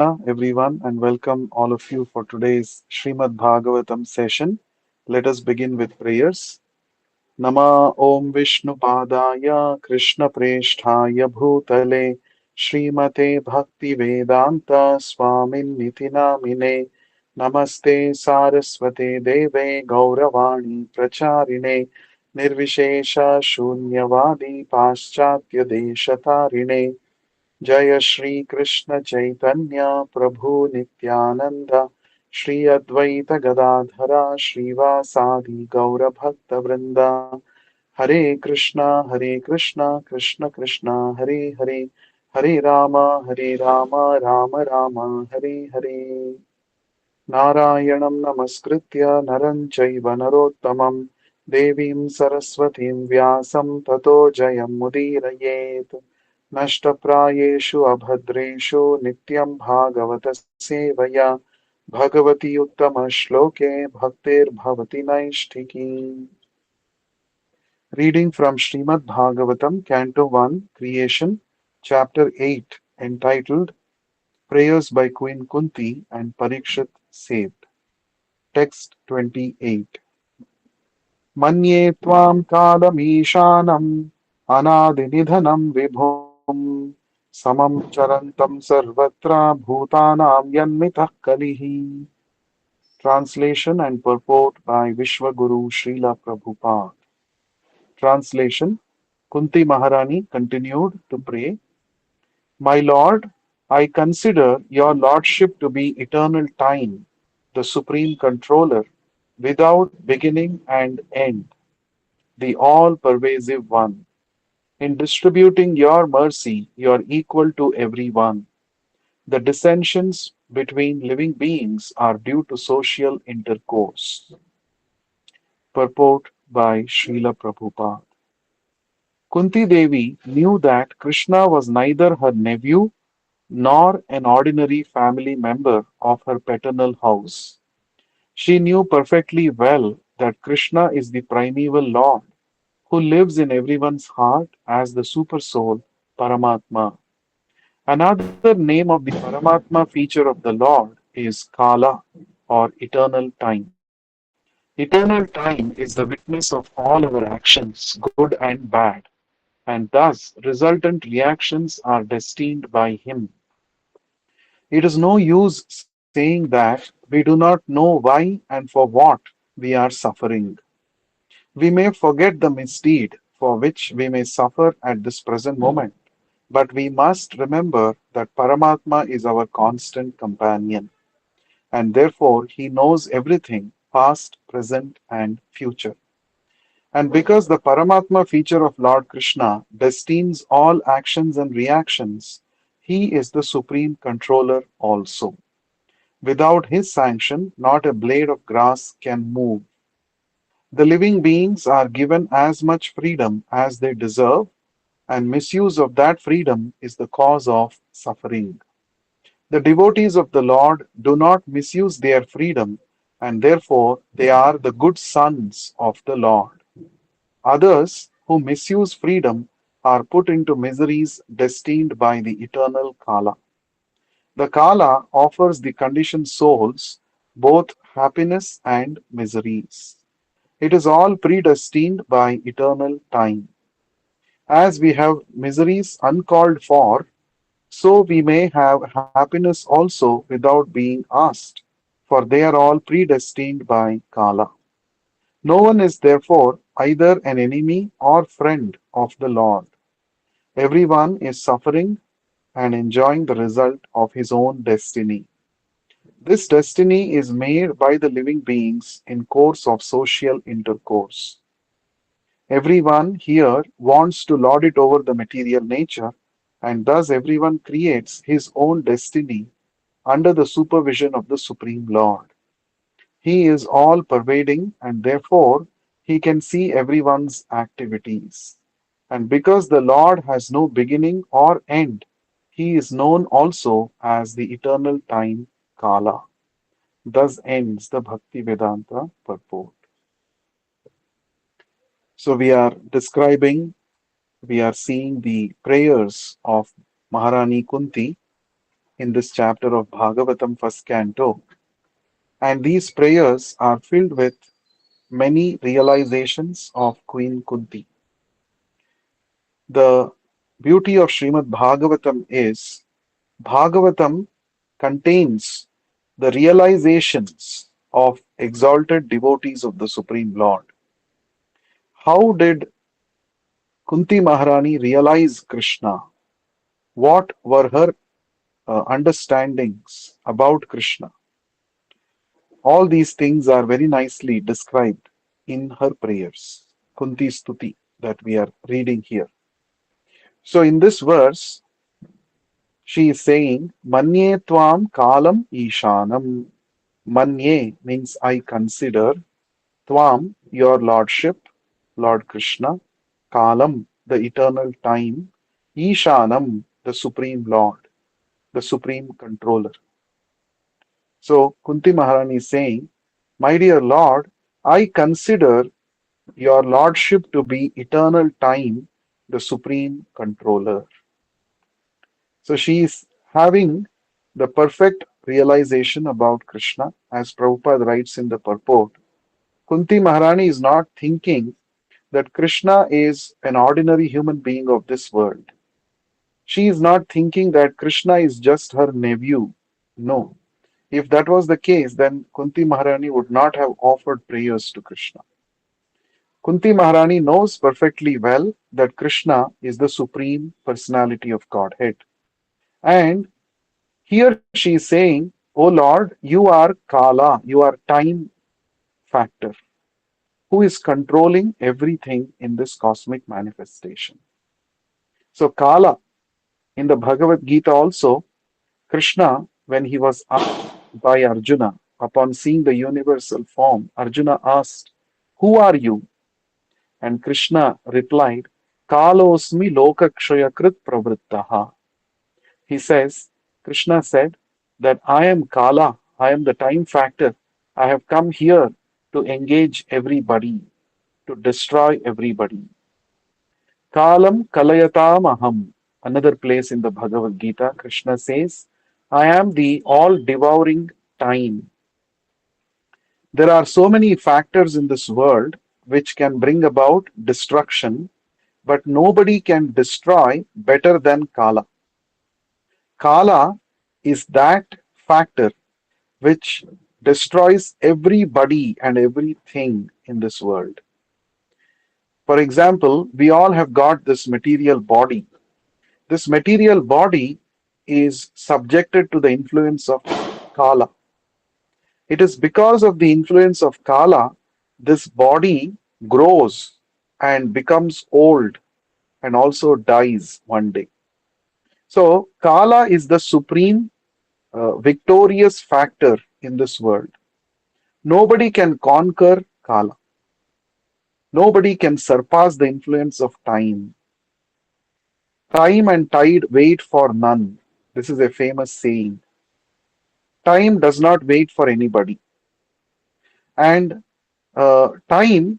everyone, and welcome all of you for today's Srimad Bhagavatam session. Let us begin with prayers. Nama Om Vishnu Padaya Krishna Presthaya Bhutale Srimate Bhakti Vedanta Swamin Niti Namine Namaste Saraswate Deve Gauravani Pracharine Nirvishesha Shunyavadi Paschatya Deshatarine जय श्री कृष्ण चैतन्य प्रभु नित्यानंद श्री अद्वैत गदाधरा श्रीवासादि गौर भक्त वृंदा हरे कृष्णा कृष्ण कृष्णा हरे हरे हरे राम राम राम हरे हरे नारायणं नमस्कृत्य नरं चैव नरोत्तमं देवीं सरस्वतीं व्यासं ततो जयमुदीरयेत् नष्टप्रायेषु अभद्रेषु नित्यं भागवत सेवया भगवति उत्तमश्लोके भक्तिर्भवति नैष्ठिकी. Reading from Srimad Bhagavatam, Canto 1, Creation, Chapter 8, entitled Prayers by Queen Kunti and Parikshit Saved. Text 28. मन्ये त्वां कालमीशानम् अनादिनिधनं विभुम् समं चरन्तं सर्वत्र भूतानां यन्मितः कलिः. Translation and purport by Vishwaguru Srila Prabhupada. Translation. Kunti Maharani continued to pray, My Lord, I consider your Lordship to be eternal time, the supreme controller, without beginning and end, the all-pervasive one. In distributing your mercy, you are equal to everyone. The dissensions between living beings are due to social intercourse. Purport by Srila Prabhupada. Kunti Devi knew that Krishna was neither her nephew nor an ordinary family member of her paternal house. She knew perfectly well that Krishna is the primeval Lord who lives in everyone's heart as the Supersoul, Paramatma. Another name of the Paramatma feature of the Lord is Kala, or eternal time. Eternal time is the witness of all our actions, good and bad, and thus resultant reactions are destined by Him. It is no use saying that we do not know why and for what we are suffering. We may forget the misdeed for which we may suffer at this present moment, but we must remember that Paramatma is our constant companion, and therefore he knows everything, past, present, and future. And because the Paramatma feature of Lord Krishna destines all actions and reactions, he is the supreme controller also. Without his sanction, not a blade of grass can move. The living beings are given as much freedom as they deserve, and misuse of that freedom is the cause of suffering. The devotees of the Lord do not misuse their freedom, and therefore they are the good sons of the Lord. Others who misuse freedom are put into miseries destined by the eternal Kala. The Kala offers the conditioned souls both happiness and miseries. It is all predestined by eternal time. As we have miseries uncalled for, so we may have happiness also without being asked, for they are all predestined by Kala. No one is therefore either an enemy or friend of the Lord. Everyone is suffering and enjoying the result of his own destiny. This destiny is made by the living beings in course of social intercourse. Everyone here wants to lord it over the material nature, and thus everyone creates his own destiny under the supervision of the Supreme Lord. He is all pervading, and therefore he can see everyone's activities. And because the Lord has no beginning or end, he is known also as the eternal time Kala. Thus ends the Bhakti Vedanta purport. So we are seeing the prayers of Maharani Kunti in this chapter of Bhagavatam, first canto. And these prayers are filled with many realizations of Queen Kunti. The beauty of Srimad Bhagavatam is Bhagavatam contains the realizations of exalted devotees of the Supreme Lord. How did Kunti Maharani realize Krishna? What were her understandings about Krishna? All these things are very nicely described in her prayers, Kunti Stuti, that we are reading here. So, in this verse, she is saying, Manye Tvam Kalam Ishanam. Manye means I consider, Tvam, your Lordship, Lord Krishna, Kalam, the eternal time, Ishanam, the Supreme Lord, the Supreme Controller. So Kunti Maharani is saying, my dear Lord, I consider your Lordship to be eternal time, the Supreme Controller. So she is having the perfect realization about Krishna, as Prabhupada writes in the purport. Kunti Maharani is not thinking that Krishna is an ordinary human being of this world. She is not thinking that Krishna is just her nephew. No. If that was the case, then Kunti Maharani would not have offered prayers to Krishna. Kunti Maharani knows perfectly well that Krishna is the supreme personality of Godhead. And here she is saying, O Lord, you are Kala, you are time factor, who is controlling everything in this cosmic manifestation. So Kala, in the Bhagavad Gita also, Krishna, when he was asked by Arjuna, upon seeing the universal form, Arjuna asked, who are you? And Krishna replied, Kalosmi lokakshayakrit pravrittaha. He says, Krishna said that I am Kala, I am the time factor. I have come here to engage everybody, to destroy everybody. Kalam kalayatam aham. Another place in the Bhagavad Gita, Krishna says, I am the all devouring time. There are so many factors in this world which can bring about destruction, but nobody can destroy better than Kala. Kala is that factor which destroys everybody and everything in this world. For example, we all have got this material body. This material body is subjected to the influence of Kala. It is because of the influence of Kala, this body grows and becomes old and also dies one day. So, Kala is the supreme victorious factor in this world. Nobody can conquer Kala. Nobody can surpass the influence of time. Time and tide wait for none. This is a famous saying. Time does not wait for anybody. And time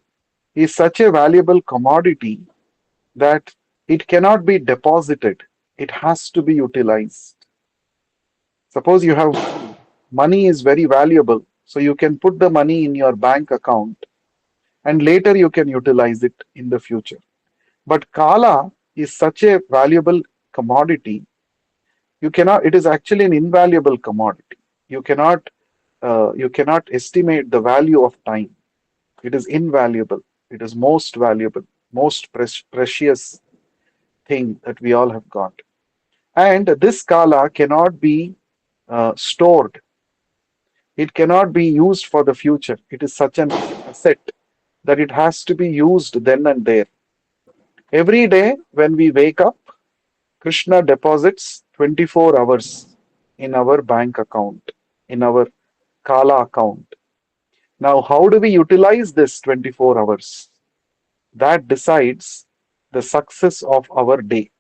is such a valuable commodity that it cannot be deposited. It has to be utilized. Suppose you have money is very valuable, so you can put the money in your bank account and later you can utilize it in the future. But Kala is such a valuable commodity. You cannot. It is actually an invaluable commodity. You cannot. You cannot estimate the value of time. It is invaluable. It is most valuable, most precious thing that we all have got. And this Kala cannot be stored. It cannot be used for the future. It is such an asset that it has to be used then and there. Every day when we wake up, Krishna deposits 24 hours in our bank account, in our Kala account. Now, how do we utilize this 24 hours? That decides the success of our day.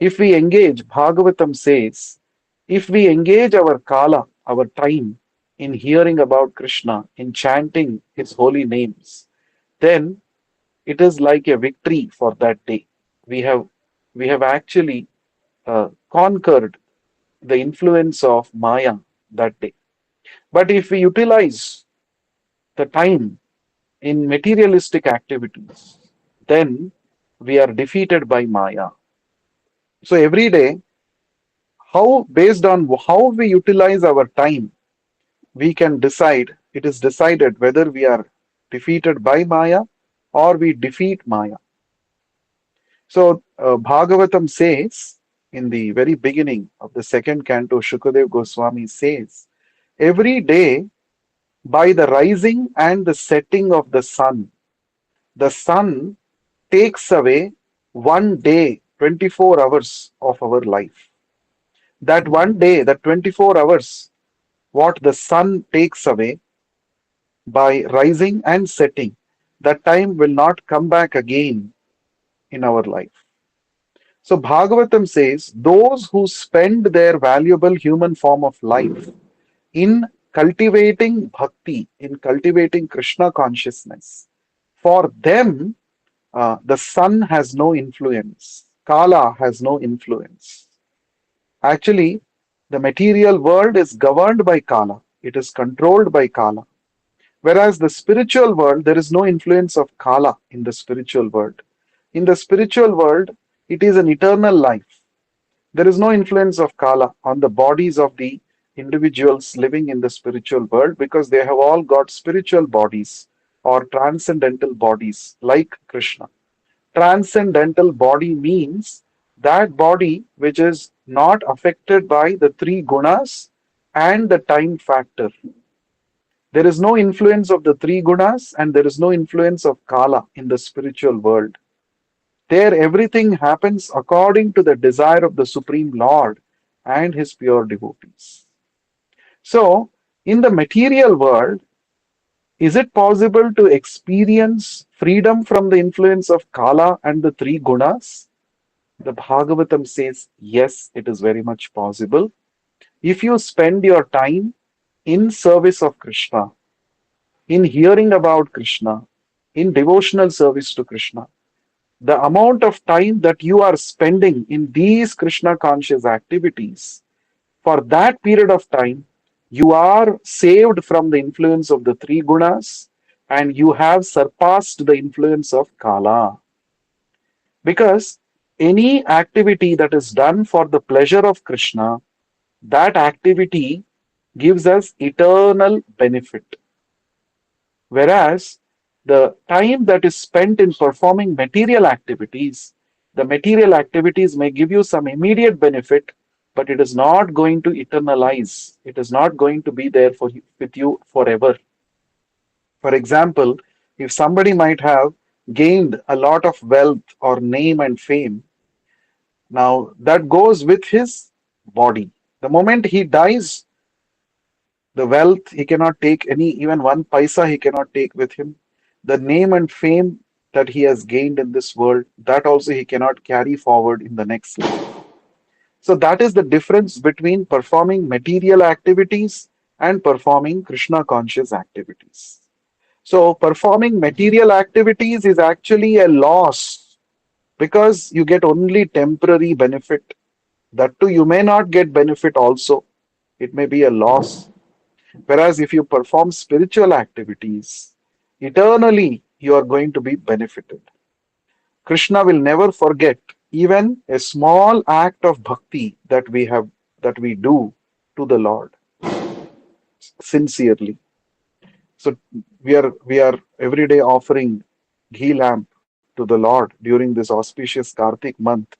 If we engage, Bhagavatam says, if we engage our Kala, our time, in hearing about Krishna, in chanting his holy names, then it is like a victory for that day. We have actually conquered the influence of Maya that day. But if we utilize the time in materialistic activities, then we are defeated by Maya. So every day, how based on how we utilize our time, we can decide, it is decided whether we are defeated by Maya or we defeat Maya. So Bhagavatam says in the very beginning of the second canto, Shukadev Goswami says, every day by the rising and the setting of the sun takes away one day, 24 hours of our life. That one day, that 24 hours, what the sun takes away by rising and setting, that time will not come back again in our life. So Bhagavatam says, those who spend their valuable human form of life in cultivating bhakti, in cultivating Krishna consciousness, for them, the sun has no influence. Kala has no influence. Actually, the material world is governed by Kala. It is controlled by Kala. Whereas the spiritual world, there is no influence of Kala in the spiritual world. In the spiritual world, it is an eternal life. There is no influence of Kala on the bodies of the individuals living in the spiritual world because they have all got spiritual bodies or transcendental bodies like Krishna. Transcendental body means that body which is not affected by the three gunas and the time factor. There is no influence of the three gunas and there is no influence of Kala in the spiritual world. There, everything happens according to the desire of the Supreme Lord and his pure devotees. So, in the material world, is it possible to experience freedom from the influence of Kala and the three gunas? The Bhagavatam says, yes, it is very much possible. If you spend your time in service of Krishna, in hearing about Krishna, in devotional service to Krishna, the amount of time that you are spending in these Krishna conscious activities, for that period of time, you are saved from the influence of the three gunas and you have surpassed the influence of Kala. Because any activity that is done for the pleasure of Krishna, that activity gives us eternal benefit. Whereas the time that is spent in performing the material activities may give you some immediate benefit, but it is not going to eternalize. It is not going to be there with you forever. For example, if somebody might have gained a lot of wealth or name and fame, now that goes with his body. The moment he dies, the wealth he cannot take any, even one paisa he cannot take with him. The name and fame that he has gained in this world, that also he cannot carry forward in the next life. So that is the difference between performing material activities and performing Krishna conscious activities. So performing material activities is actually a loss because you get only temporary benefit. That too, you may not get benefit also. It may be a loss. Whereas if you perform spiritual activities, eternally you are going to be benefited. Krishna will never forget even a small act of bhakti that we do to the Lord sincerely. So we are every day offering ghee lamp to the Lord during this auspicious Kartik month.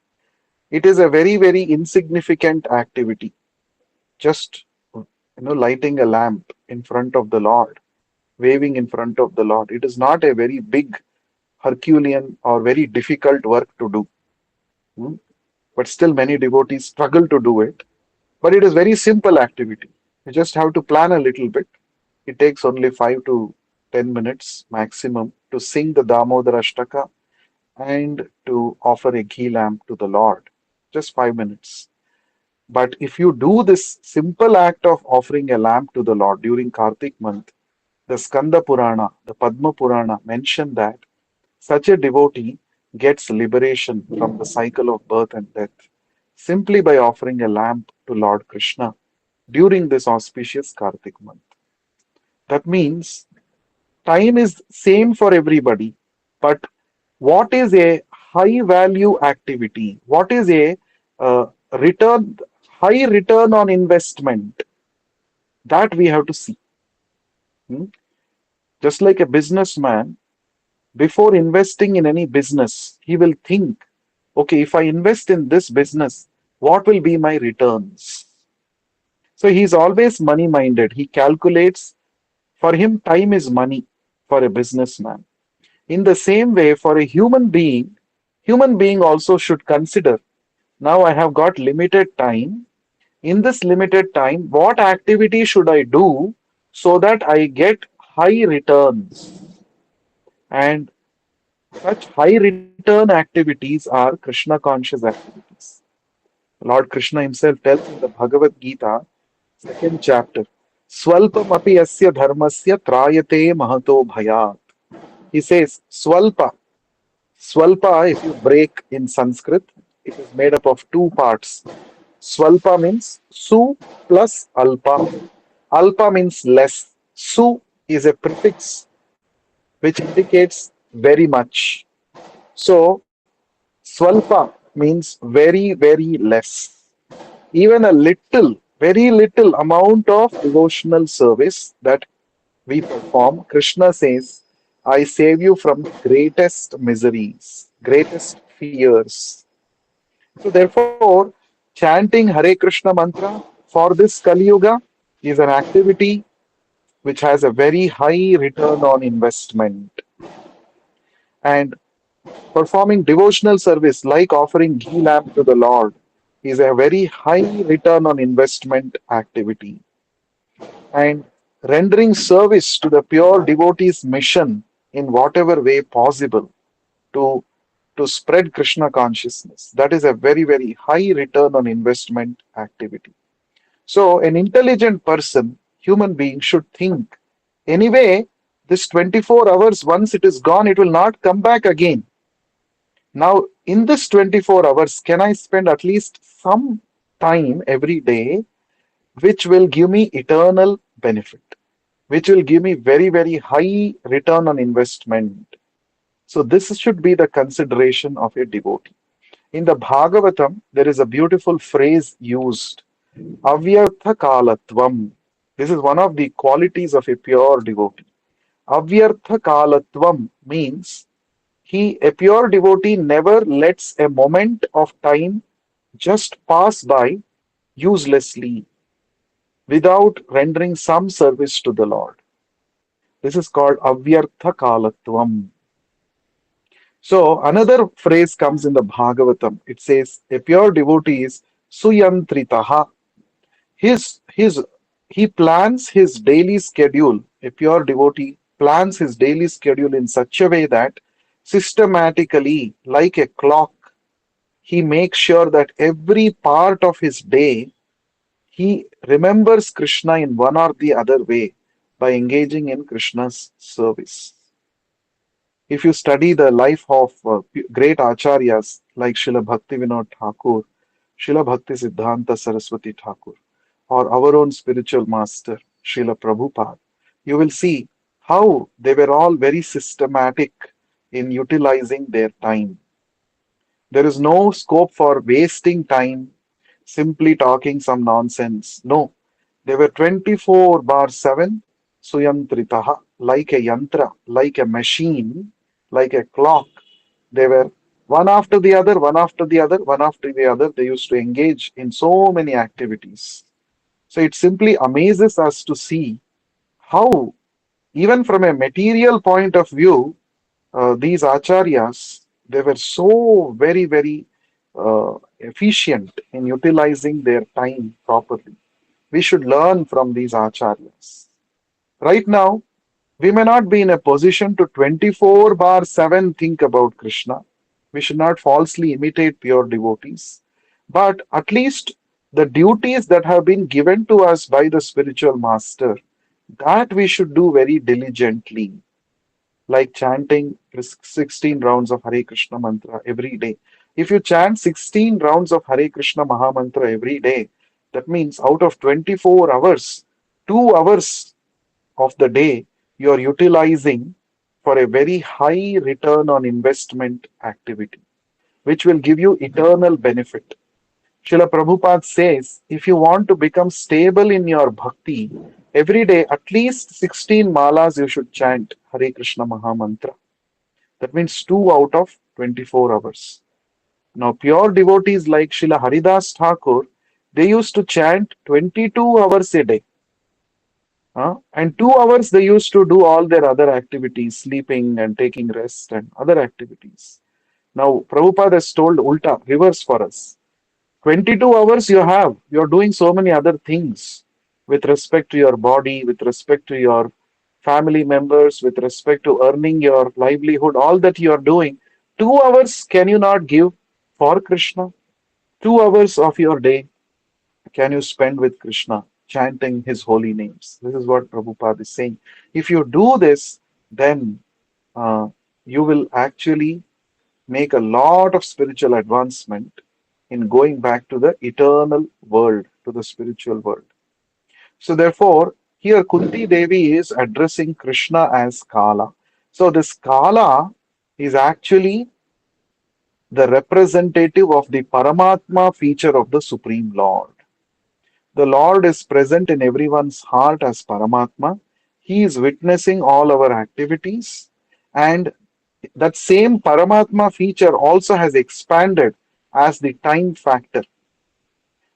It is a very, very insignificant activity. Just lighting a lamp in front of the Lord, waving in front of the Lord. It is not a very big Herculean or very difficult work to do. Hmm? But still many devotees struggle to do it. But it is very simple activity. You just have to plan a little bit. It takes only 5 to 10 minutes maximum to sing the Damodara Ashtaka and to offer a ghee lamp to the Lord. Just 5 minutes. But if you do this simple act of offering a lamp to the Lord during Kartik month, the Skanda Purana, the Padma Purana mention that such a devotee gets liberation from the cycle of birth and death. simply by offering a lamp to Lord Krishna during this auspicious Kartik month. That means time is same for everybody, but what is a high value activity? What is a uh, return, high return on investment that we have to see. Hmm? Just like a businessman, before investing in any business, he will think, okay, if I invest in this business, what will be my returns? So he's always money minded. He calculates, for him, time is money for a businessman. In the same way, for a human being also should consider, now I have got limited time. In this limited time, what activity should I do so that I get high returns? And such high return activities are Krishna conscious activities. Lord Krishna himself tells in the Bhagavad Gita, second chapter, Swalpam api asya dharmasya trayate mahato bhayat. He says, Swalpa. Swalpa, if you break in Sanskrit, it is made up of two parts. Swalpa means su plus alpa. Alpa means less. Su is a prefix which indicates very much. So, swalpa means very, very less. Even a little, very little amount of devotional service that we perform, Krishna says, I save you from greatest miseries, greatest fears. So, therefore, chanting Hare Krishna mantra for this Kali Yuga is an activity which has a very high return on investment. And performing devotional service like offering ghee lamp to the Lord is a very high return on investment activity. And rendering service to the pure devotee's mission in whatever way possible to, to spread Krishna consciousness. That is a very, very high return on investment activity. So, an intelligent person, human being, should think anyway, this 24 hours, once it is gone, it will not come back again. Now, in this 24 hours, can I spend at least some time every day which will give me eternal benefit, which will give me very, very high return on investment? So, this should be the consideration of a devotee. In the Bhagavatam, there is a beautiful phrase used, Avyartha Kalatvam. This is one of the qualities of a pure devotee. Avyartha Kalatvam means a pure devotee never lets a moment of time just pass by uselessly without rendering some service to the Lord. This is called Avyartha Kalatvam. So another phrase comes in the Bhagavatam. It says, a pure devotee is Suyantritaha. His he plans his daily schedule. A pure devotee plans his daily schedule in such a way that systematically, like a clock, he makes sure that every part of his day he remembers Krishna in one or the other way by engaging in Krishna's service. If you study the life of great acharyas like Srila Bhaktivinoda Thakur, Srila Bhakti Siddhanta Saraswati Thakur, or our own spiritual master, Srila Prabhupada, you will see how they were all very systematic in utilizing their time. There is no scope for wasting time simply talking some nonsense. No, they were 24 bar 7 suyantritaha, like a yantra, like a machine, like a clock. They were one after the other, one after the other, one after the other. They used to engage in so many activities. So it simply amazes us to see how, even from a material point of view, these acharyas, they were so very, very efficient in utilizing their time properly. We should learn from these acharyas. Right now, we may not be in a position to 24 bar 7 think about Krishna. We should not falsely imitate pure devotees. But at least the duties that have been given to us by the spiritual master, that we should do very diligently, like chanting 16 rounds of Hare Krishna mantra every day. If you chant 16 rounds of Hare Krishna Mahamantra every day, that means out of 24 hours, 2 hours of the day you are utilizing for a very high return on investment activity, which will give you eternal benefit. Srila Prabhupada says, if you want to become stable in your bhakti, every day at least 16 malas you should chant Hare Krishna Mahamantra. That means 2 out of 24 hours. Now, pure devotees like Srila Haridas Thakur, they used to chant 22 hours a day. And 2 hours they used to do all their other activities, sleeping and taking rest and other activities. Now, Prabhupada has told Ulta, reverse for us. 22 hours you're doing so many other things with respect to your body, with respect to your family members, with respect to earning your livelihood, all that you are doing. 2 hours can you not give for Krishna? 2 hours of your day can you spend with Krishna, chanting his holy names? This is what Prabhupada is saying. If you do this, then uh, you will actually make a lot of spiritual advancement in going back to the eternal world, to the spiritual world. So, therefore, here Kunti Devi is addressing Krishna as Kala. So, this Kala is actually the representative of the Paramatma feature of the Supreme Lord. The Lord is present in everyone's heart as Paramatma. He is witnessing all our activities, and that same Paramatma feature also has expanded as the time factor.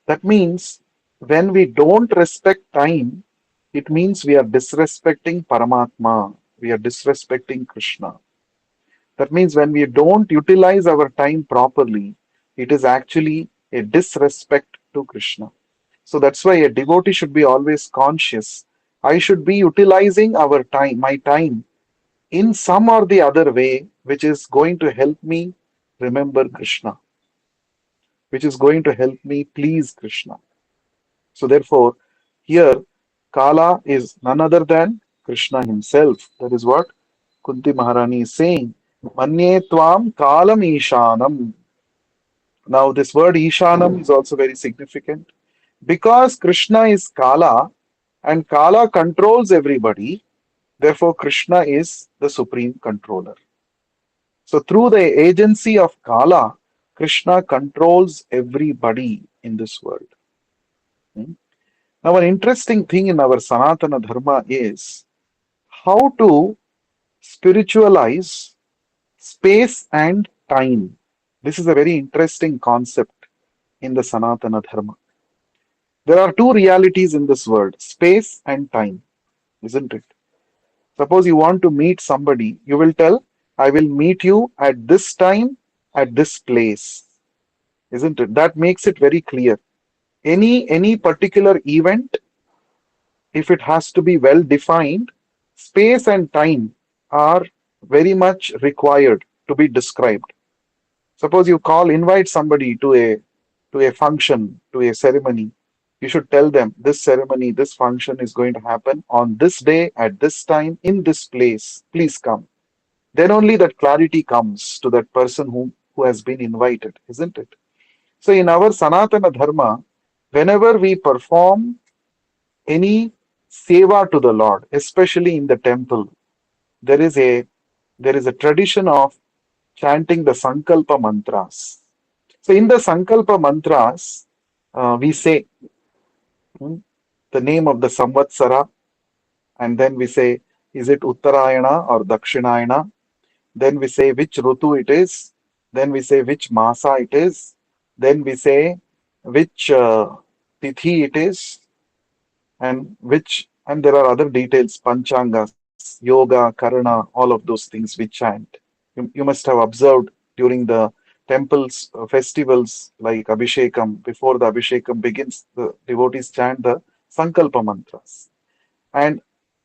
That means when we don't respect time, it means we are disrespecting Paramatma, we are disrespecting Krishna. That means when we don't utilize our time properly, it is actually a disrespect to Krishna. So that's why a devotee should be always conscious. I should be utilizing my time, in some or the other way, which is going to help me remember Krishna, which is going to help me please Krishna. So therefore, here Kala is none other than Krishna himself. That is what Kunti Maharani is saying. Manye tvam kalam ishanam. Now this word ishanam is also very significant. Because Krishna is Kala and Kala controls everybody, therefore Krishna is the supreme controller. So through the agency of Kala, Krishna controls everybody in this world. Hmm? Now, an interesting thing in our Sanatana Dharma is how to spiritualize space and time. This is a very interesting concept in the Sanatana Dharma. There are two realities in this world, space and time, isn't it? Suppose you want to meet somebody, you will tell, I will meet you at this time, at this place, isn't it? That makes it very clear. Any particular event, if it has to be well defined, space and time are very much required to be described. Suppose you invite somebody to a function, to a ceremony. You should tell them this ceremony, this function is going to happen on this day, at this time, in this place. Please come. Then only that clarity comes to that person who has been invited, isn't it? So in our Sanatana Dharma, whenever we perform any seva to the Lord, especially in the temple, there is a tradition of chanting the Sankalpa mantras. So in the Sankalpa mantras, we say hmm, the name of the Samvatsara, and then we say, is it Uttarayana or Dakshinayana? Then we say which Rutu it is. Then we say which Masa it is. Then we say which Tithi it is, and there are other details, Panchangas, Yoga, Karana, all of those things we chant. You must have observed during the temples festivals like Abhishekam, before the Abhishekam begins, the devotees chant the Sankalpa mantras. And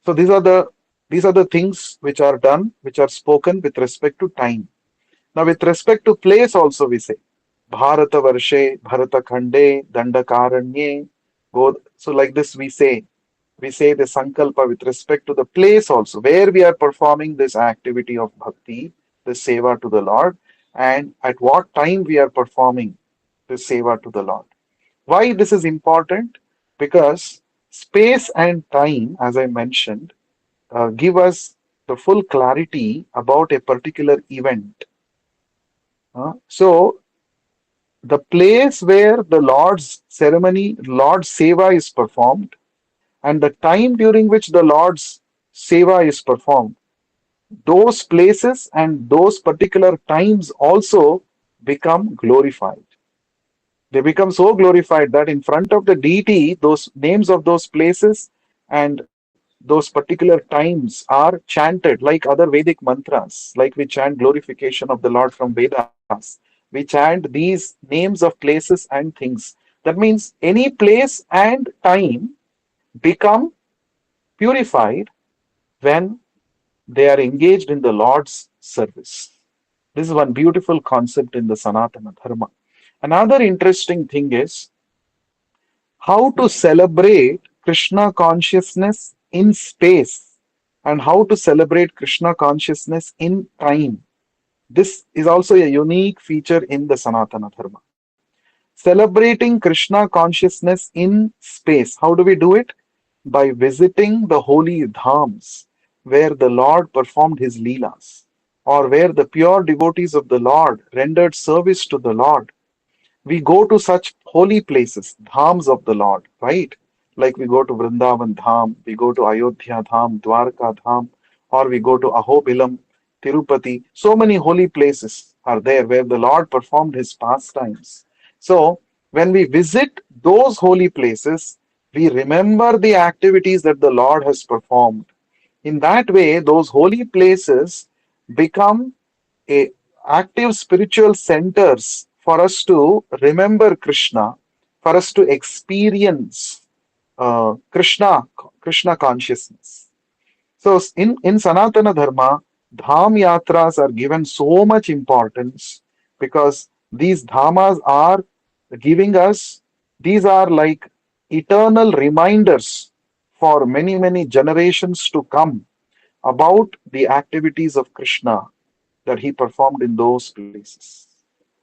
so these are the things which are done, which are spoken with respect to time. Now with respect to place also we say Bharata Varshe, Bharata Khande, Dandakaranye. So like this we say the Sankalpa with respect to the place also, where we are performing this activity of bhakti, the seva to the Lord. and at what time we are performing this seva to the Lord. Why this is important? Because space and time, as I mentioned, give us the full clarity about a particular event. So, the place where the Lord's ceremony, Lord's seva is performed, and the time during which the Lord's seva is performed, those places and those particular times also become glorified. They become so glorified that in front of the deity, those names of those places and those particular times are chanted like other Vedic mantras, like we chant glorification of the Lord from Vedas. We chant these names of places and things. That means any place and time become purified when they are engaged in the Lord's service. This is one beautiful concept in the Sanatana Dharma. Another interesting thing is how to celebrate Krishna consciousness in space and how to celebrate Krishna consciousness in time. This is also a unique feature in the Sanatana Dharma. Celebrating Krishna consciousness in space. How do we do it? By visiting the holy dhams where the Lord performed his leelas, or where the pure devotees of the Lord rendered service to the Lord. We go to such holy places, dhams of the Lord, right? Like we go to Vrindavan Dham, we go to Ayodhya Dham, Dwarka Dham, or we go to Ahobilam, Tirupati. So many holy places are there where the Lord performed his pastimes. So, when we visit those holy places, we remember the activities that the Lord has performed. In that way, those holy places become a active spiritual centers for us to remember Krishna, for us to experience Krishna consciousness. So in Sanatana Dharma, Dham Yatras are given so much importance because these Dhamas are giving us, these are like eternal reminders for many, many generations to come about the activities of Krishna that he performed in those places.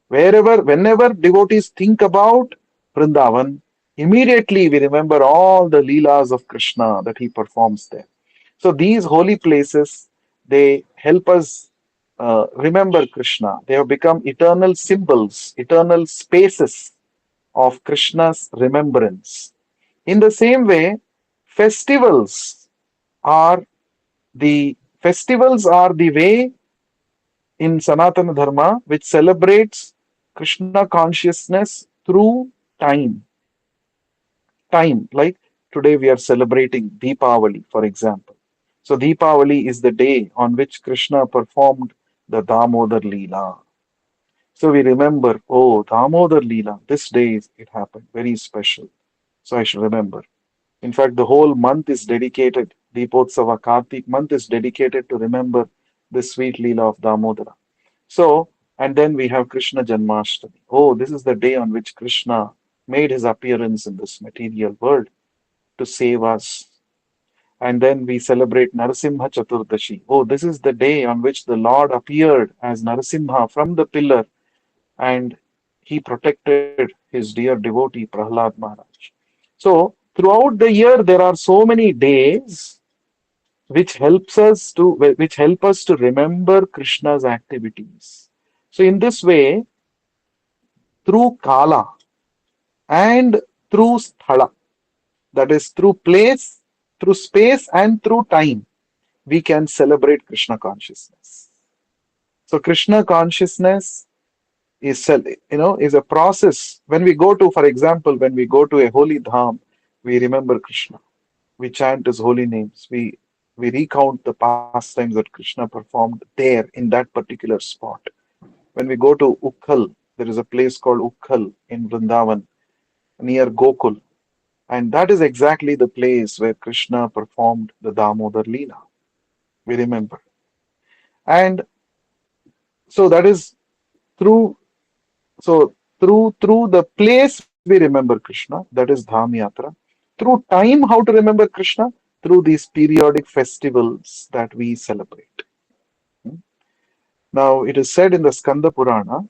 Whenever devotees think about Vrindavan, immediately we remember all the leelas of Krishna that he performs there. So these holy places, they help us remember Krishna. They have become eternal symbols, eternal spaces of Krishna's remembrance. In the same way, festivals are the way in Sanatana Dharma which celebrates Krishna consciousness through time. Time, like today we are celebrating Deepavali, for example. So Deepavali is the day on which Krishna performed the Damodar Leela. So we remember, oh, Damodar Leela, this day it happened, very special. So I should remember. In fact, the whole month is dedicated, Deepotsava Kartik month is dedicated to remember the sweet Leela of Damodara. So, and then we have Krishna Janmashtami. Oh, this is the day on which Krishna made his appearance in this material world to save us. And then we celebrate Narasimha Chaturdashi. Oh, this is the day on which the Lord appeared as Narasimha from the pillar and he protected his dear devotee Prahlad Maharaj. So, throughout the year, there are so many days which help us to remember Krishna's activities. So in this way, through Kala and through Sthala, that is through place, through space, and through time, we can celebrate Krishna consciousness. So Krishna consciousness is a process. When we go to, for example, when we go to a holy dham, we remember Krishna. We chant his holy names. We recount the pastimes that Krishna performed there in that particular spot. When we go to Ukkal, there is a place called Ukkal in Vrindavan near Gokul. And that is exactly the place where Krishna performed the Damodar Leela. We remember. And so that is through through the place we remember Krishna, that is Dham Yatra. Through time, how to remember Krishna? Through these periodic festivals that we celebrate. Now, it is said in the Skanda Purana,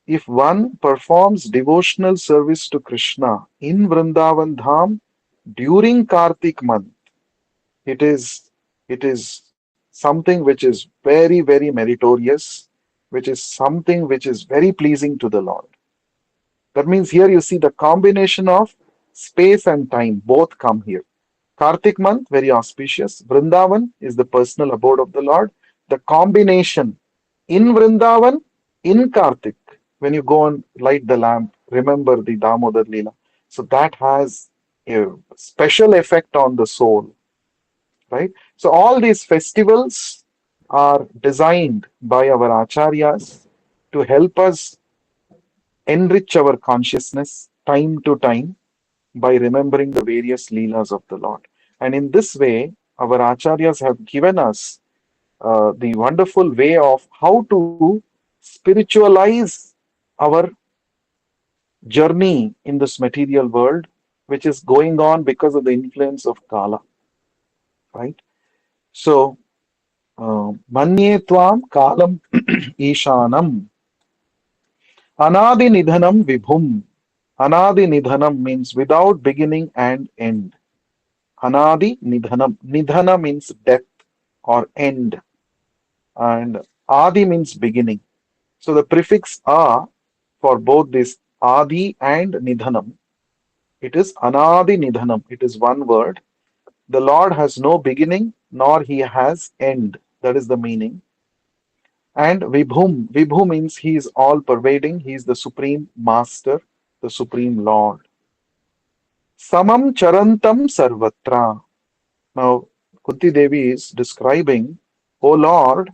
if one performs devotional service to Krishna in Vrindavan Dham during Kartik month, it is it is something which is very, very meritorious, which is something which is very pleasing to the Lord. That means here you see the combination of space and time both come here. Kartik month, very auspicious. Vrindavan is the personal abode of the Lord. The combination in Vrindavan, in Kartik, when you go and light the lamp, remember the Damodar Leela. So that has a special effect on the soul, right? So all these festivals are designed by our acharyas to help us enrich our consciousness time to time by remembering the various leelas of the Lord. And in this way, our acharyas have given us the wonderful way of how to spiritualize our journey in this material world, which is going on because of the influence of Kala, right? So, manye tvam kalam ishanam anadi nidhanam vibhum. Anadi nidhanam means without beginning and end. Anadi Nidhanam. Nidhana means death or end, and Adi means beginning. So the prefix A for both this Adi and Nidhanam, it is Anadi Nidhanam. It is one word. The Lord has no beginning nor he has end. That is the meaning. And Vibhum. Vibhu means he is all pervading. He is the supreme master, the supreme Lord. Samam Charantam Sarvatra. Now, Kunti Devi is describing, O Lord,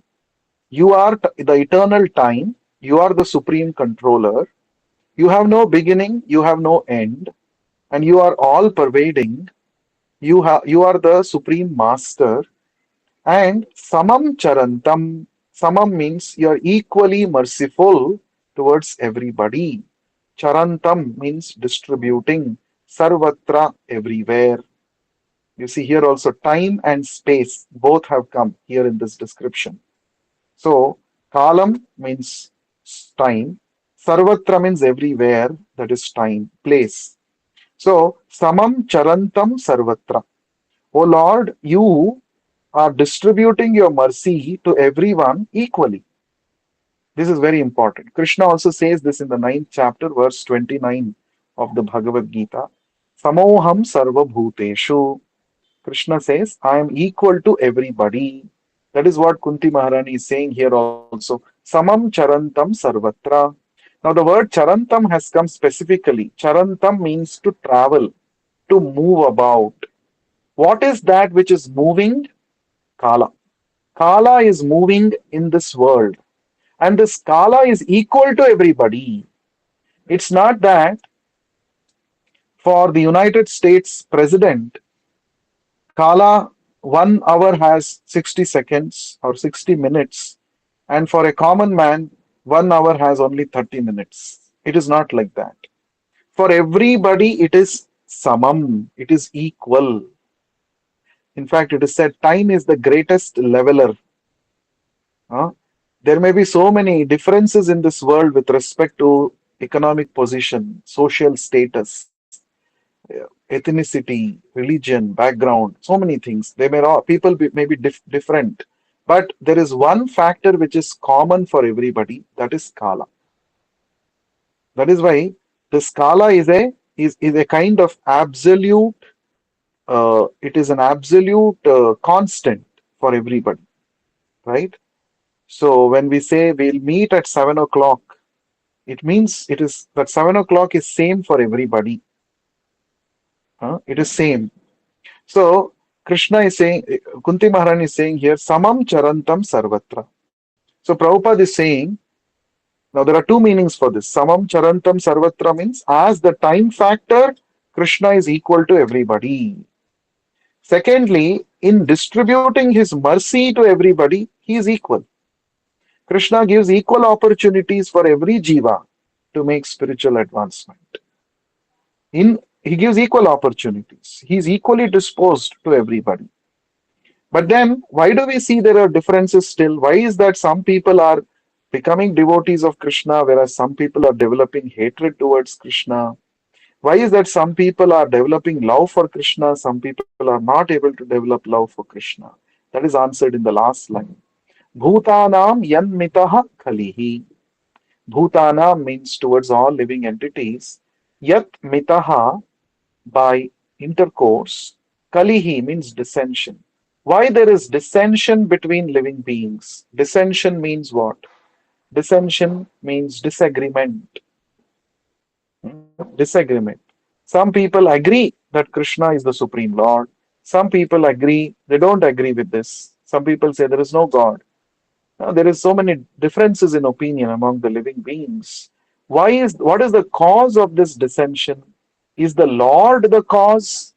you are the eternal time, you are the supreme controller, you have no beginning, you have no end, and you are all pervading. You are the supreme master, and Samam Charantam. Samam means you are equally merciful towards everybody. Charantam means distributing. Sarvatra, everywhere. You see here also time and space both have come here in this description. So kalam means time, sarvatra means everywhere, that is time, place. So samam charantam sarvatra. O Lord, you are distributing your mercy to everyone equally. This is very important. Krishna also says this in the ninth chapter, verse 29 of the Bhagavad Gita. Samoham sarva bhuteshu. Krishna says, I am equal to everybody. That is what Kunti Maharani is saying here also. Samam charantam sarvatra. Now the word charantam has come specifically. Charantam means to travel, to move about. What is that which is moving? Kala. Kala is moving in this world. And this Kala is equal to everybody. It's not that for the United States president, Kala 1 hour has 60 seconds or 60 minutes, and for a common man, 1 hour has only 30 minutes. It is not like that. For everybody, it is samam, it is equal. In fact, it is said time is the greatest leveler. Huh? There may be so many differences in this world with respect to economic position, social status, ethnicity, religion, background, so many things. They may all people may be different, but there is one factor which is common for everybody. That is skala. That is why the skala is a kind of absolute. It is an absolute constant for everybody, right? So when we say we'll meet at 7 o'clock, it means it is that 7 o'clock is same for everybody. It is same. So Krishna is saying, Kunti Maharani is saying here, Samam Charantam Sarvatra. So Prabhupada is saying, now there are two meanings for this. Samam Charantam Sarvatra means as the time factor, Krishna is equal to everybody. Secondly, in distributing his mercy to everybody, he is equal. Krishna gives equal opportunities for every jiva to make spiritual advancement. He gives equal opportunities. He is equally disposed to everybody. But then, why do we see there are differences still? Why is that some people are becoming devotees of Krishna, whereas some people are developing hatred towards Krishna? Why is that some people are developing love for Krishna, some people are not able to develop love for Krishna? That is answered in the last line. Bhutanam yanmitaha kalihi. Bhutana means towards all living entities. Yat mitaha, by intercourse. Kalihi means dissension. Why there is dissension between living beings? Dissension means what? Dissension means disagreement. Disagreement. Some people agree that Krishna is the Supreme Lord. Some people agree, they don't agree with this. Some people say there is no God. Now, there is so many differences in opinion among the living beings. What is the cause of this dissension? Is the Lord the cause?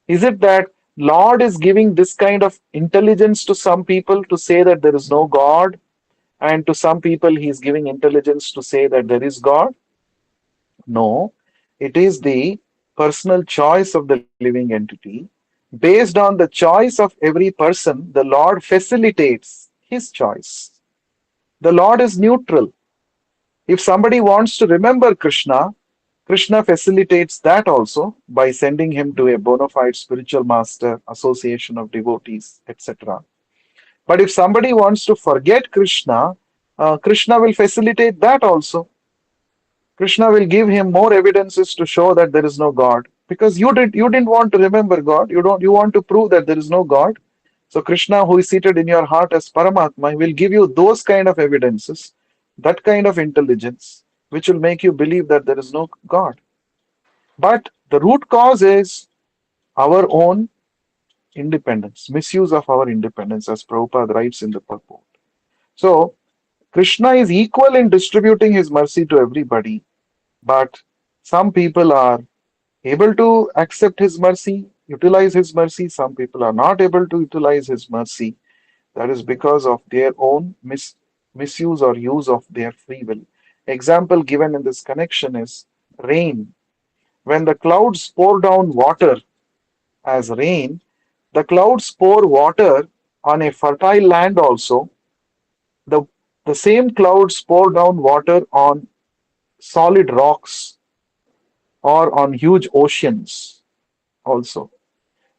Is it that Lord is giving this kind of intelligence to some people to say that there is no God, and to some people he is giving intelligence to say that there is God? No, it is the personal choice of the living entity. Based on the choice of every person, the Lord facilitates his choice. The Lord is neutral. If somebody wants to remember Krishna, Krishna facilitates that also by sending him to a bona fide spiritual master, association of devotees, etc. But if somebody wants to forget Krishna, Krishna will facilitate that also. Krishna will give him more evidences to show that there is no God. Because you didn't want to remember God. You want to prove that there is no God. So Krishna, who is seated in your heart as Paramatma, will give you those kind of evidences, that kind of intelligence, which will make you believe that there is no God. But the root cause is our own independence, misuse of our independence, as Prabhupada writes in the purport. So Krishna is equal in distributing his mercy to everybody, but some people are able to accept his mercy, utilize his mercy. Some people are not able to utilize his mercy. That is because of their own misuse or use of their free will. Example given in this connection is rain. When the clouds pour down water as rain, the clouds pour water on a fertile land also. The, the same clouds pour down water on solid rocks or on huge oceans also.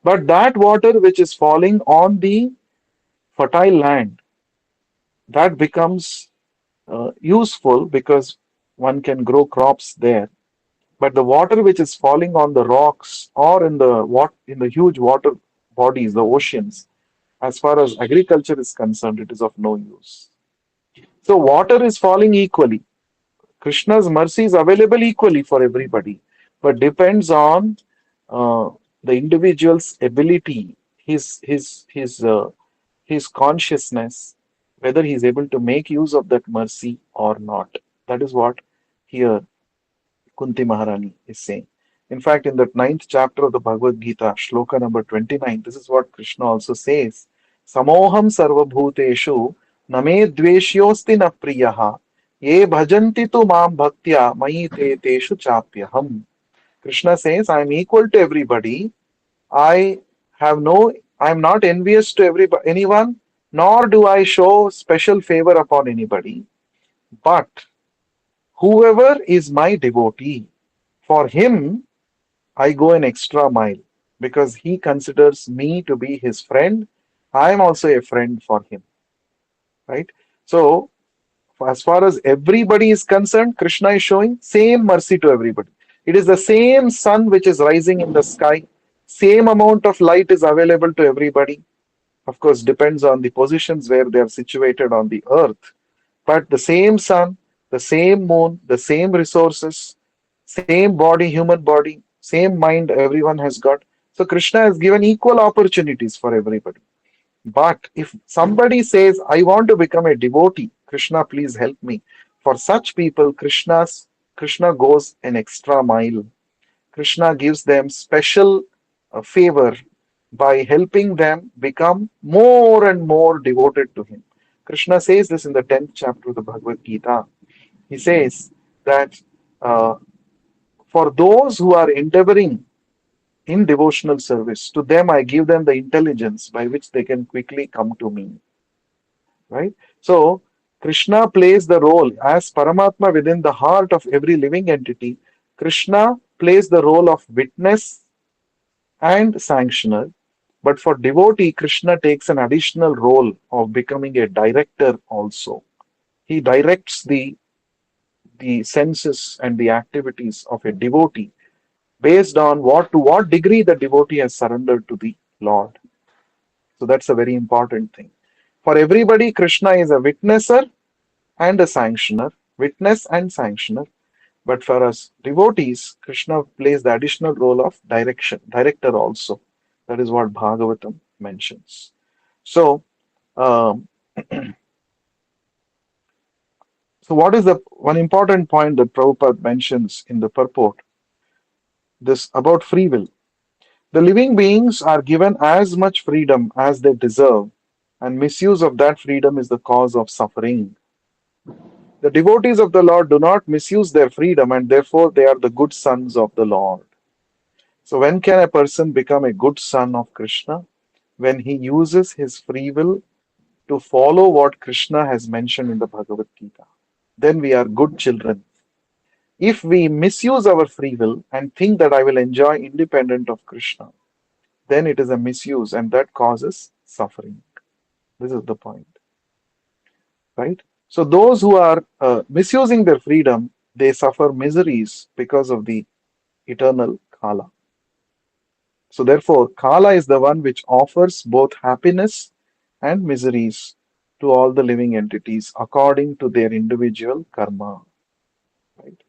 But that water which is falling on the fertile land, that becomes useful because one can grow crops there. But the water which is falling on the rocks or in the huge water bodies, the oceans, as far as agriculture is concerned, it is of no use. So water is falling equally. Krishna's mercy is available equally for everybody, but depends on uh, the individual's ability, his consciousness, whether he is able to make use of that mercy or not. That is what here Kunti Maharani is saying. In fact, in that ninth chapter of the Bhagavad Gita, shloka number 29, this is what Krishna also says. Samoham sarvabhuteshu name dveshyosti na priyaha ye bhajanti tu mam bhaktya mayi te teshu chapyaham. Krishna says, I am equal to everybody. I I am not envious to anyone, nor do I show special favor upon anybody. But whoever is my devotee, for him I go an extra mile because he considers me to be his friend. I am also a friend for him, right? So, as far as everybody is concerned, Krishna is showing same mercy to everybody. It is the same sun which is rising in the sky, same amount of light is available to everybody. Of course, depends on the positions where they are situated on the earth. But the same sun, the same moon, the same resources, same body, human body, same mind everyone has got. So Krishna has given equal opportunities for everybody. But if somebody says, I want to become a devotee, Krishna, please help me. For such people, Krishna goes an extra mile. Krishna gives them special favor by helping them become more and more devoted to him. Krishna says this in the 10th chapter of the Bhagavad Gita. He says that uh, for those who are endeavoring in devotional service. To them, I give them the intelligence by which they can quickly come to me. Right? So, Krishna plays the role as Paramatma within the heart of every living entity. Krishna plays the role of witness and sanctioner. But for devotee, Krishna takes an additional role of becoming a director also. He directs the senses and the activities of a devotee based on what degree the devotee has surrendered to the Lord. So that's a very important thing. For everybody, Krishna is a witnesser and a sanctioner, witness and sanctioner. But for us devotees, Krishna plays the additional role of director also. That is what Bhagavatam mentions. So, um, so what is the one important point that Prabhupada mentions in the purport? This about free will. The living beings are given as much freedom as they deserve, and misuse of that freedom is the cause of suffering. The devotees of the Lord do not misuse their freedom, and therefore they are the good sons of the Lord. So, when can a person become a good son of Krishna? When he uses his free will to follow what Krishna has mentioned in the Bhagavad Gita. Then we are good children. If we misuse our free will and think that I will enjoy independent of Krishna, then it is a misuse and that causes suffering. This is the point, right? So those who are misusing their freedom, they suffer miseries because of the eternal Kala. So therefore, Kala is the one which offers both happiness and miseries to all the living entities according to their individual karma. Right?